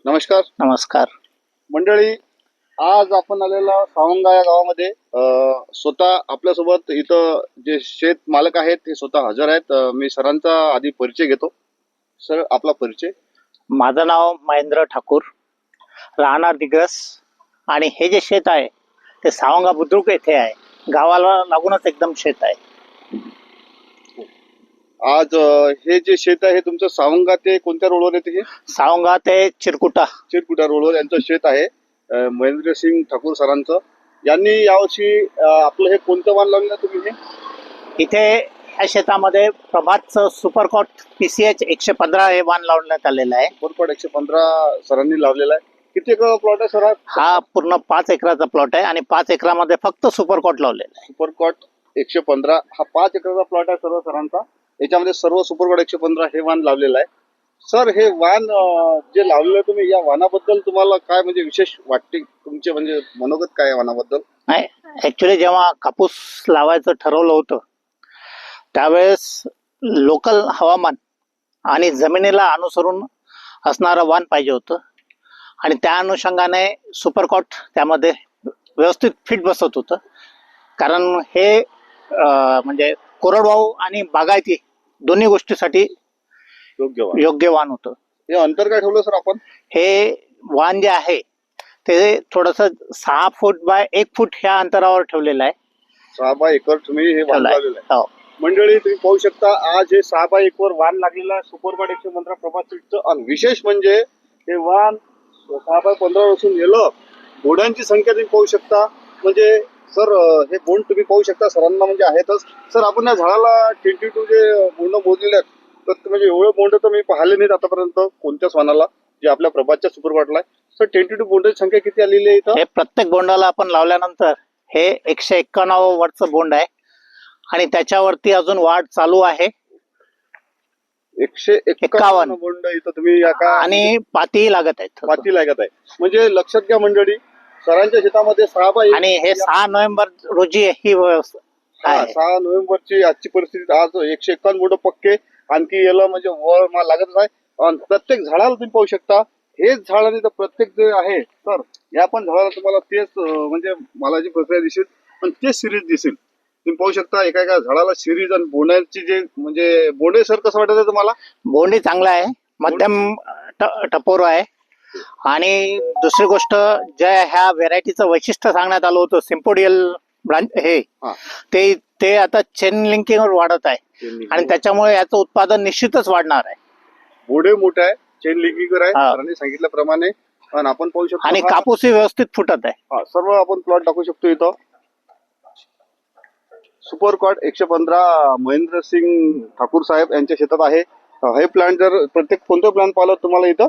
नमस्कार नमस्कार. मंडळी, आज आपण आलेला सावंगा या गावामध्ये स्वतः आपल्यासोबत इथं जे शेत मालक आहेत ते स्वतः हजर आहेत. मी सरांचा आधी परिचय घेतो. सर, आपला परिचय. माझं नाव महेंद्र ठाकूर, राहणार दिग्रस, आणि हे जे शेत आहे ते सावंगा बुद्रुक येथे आहे. गावाला लागूनच एकदम शेत आहे. आज हे जे शेत आहे तुमचं सावंगा ते कोणत्या रोडवर येते? हे सावंगा ते चिरकुटा. चिरकुटा रोडवर यांचं शेत आहे. महेंद्र सिंग ठाकूर सरांचं. यांनी यावर्षी आपलं हे कोणतं वाण लावलेलं आहे तुम्ही? हे इथे ह्या शेतामध्ये प्रभातचं सुपरकॉट PCH 115 हे वाण लावण्यात आलेलं आहे. सुपरकॉट 115 सरांनी लावलेला आहे. किती एकर प्लॉट आहे सर? हा पूर्ण 5 एकराचा प्लॉट आहे आणि 5 एकरामध्ये फक्त सुपरकॉट लावलेला आहे. सुपरकॉट 115 हा 5 एकरचा प्लॉट आहे सर्व सरांचा. याच्यामध्ये सर्व सुपरकॉट 115 हे वाण लावलेलं आहे. सर, हे वाण जे लावलेलं तुम्ही, या वाणाबद्दल तुम्हाला काय म्हणजे विशेष वाटते? तुमचे म्हणजे मनोगत काय आहे वाणाबद्दल? नाही, ऍक्च्युली जेव्हा कापूस लावायचं ठरवलं होतं त्यावेळेस लोकल हवामान आणि जमिनीला अनुसरून असणारं वाण पाहिजे होतं आणि त्या अनुषंगाने सुपरकॉट त्यामध्ये व्यवस्थित फिट बसत होतं. कारण हे म्हणजे कोरडवाहू आणि बागायती दोन्ही गोष्टीसाठी योग्य वाण होतं. हे अंतर काय ठेवलं सर आपण? हे वाण जे आहे ते थोडस 6 फूट बाय 1 फूट ह्या अंतरावर ठेवलेलं आहे. 6 बाय 1 तुम्ही हे वाण लावलेलं आहे. हो. मंडळी, तुम्ही पाहू शकता आज हे 6 बाय 1 वाण लागलेलं आहे सुपरकॉट 115 प्रभात सीडचं. आणि विशेष म्हणजे हे वाण 6 बाय 15 असून गेलं. बोंडांची संख्या तुम्ही पाहू शकता. म्हणजे सर, हे बोंड तुम्ही पाहू शकता सरांना म्हणजे आहेतच. सर, आपण या झाडाला 22 जे बोंड मोजलेले आहेत, तर म्हणजे एवढे बोंड तर मी पाहिले नाहीत आतापर्यंत कोणत्याच वाणाला जे आपल्या प्रभातच्या सुपरकॉटला आहे. सर, 22 बोंडाची संख्या किती आलेली आहे इथं? हे प्रत्येक बोंडाला आपण लावल्यानंतर हे 151 वरचं बोंड आहे आणि त्याच्यावरती अजून वाढ चालू आहे. 151 बोंड इथं तुम्ही आणि पाती लागत आहेत. पाती लागत आहे. म्हणजे लक्षात घ्या मंडळी, सरांच्या शेतामध्ये 6 बाय 1 आणि हे 6 नोव्हेंबर रोजी ही 6 नोव्हेंबरची आजची परिस्थिती. आज 151 बोंड पक्के. आणखी याला म्हणजे वळ माल लागतच आहे. आणि प्रत्येक झाडाला तुम्ही पाहू शकता हेच झाड आणि प्रत्येक जे आहे सर, या पण झाडाला तुम्हाला तेच म्हणजे मालाची प्रक्रिया दिसेल पण तेच सिरीज दिसेल. तुम्ही पाहू शकता एका एका झाडाला सिरीज आणि बोंडाची जे म्हणजे बोंडे. सर, कसं वाटत आहे तुम्हाला? बोंडी चांगला आहे, मध्यम टपोर आहे. आणि दुसरी गोष्ट, ज्या ह्या व्हेरायटीचं वैशिष्ट्य सांगण्यात आलं होतं सिम्पोडियल ब्रांच हे ते आता चेन लिंकिंगवर वाढत आहे आणि त्याच्यामुळे याचं उत्पादन निश्चितच वाढणार आहे. बोंडे मोठे आहे, चेन लिंकिंग आहे सरांनी सांगितल्याप्रमाणे. आणि आपण पाहू शकतो आणि कापूसही व्यवस्थित फुटत आहे. सर्व आपण प्लॉट टाकू शकतो इथं. सुपरकॉट 115 महेंद्र सिंग ठाकूर साहेब यांच्या शेतात आहे. हे प्लांट जर प्रत्येक कोणतं प्लांट पाहिलं तुम्हाला इथं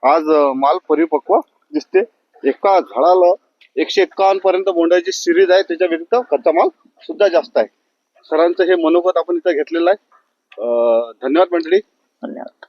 आज माल परिपक्व दिसते. एका झाडाला 151 पर्यंत बोंडाची सिरीज आहे. त्याच्या व्यतिरिक्त कच्चा माल सुद्धा जास्त आहे. सरांचं हे मनोगत आपण इथं घेतलेलं आहे. धन्यवाद मंडळी. धन्यवाद.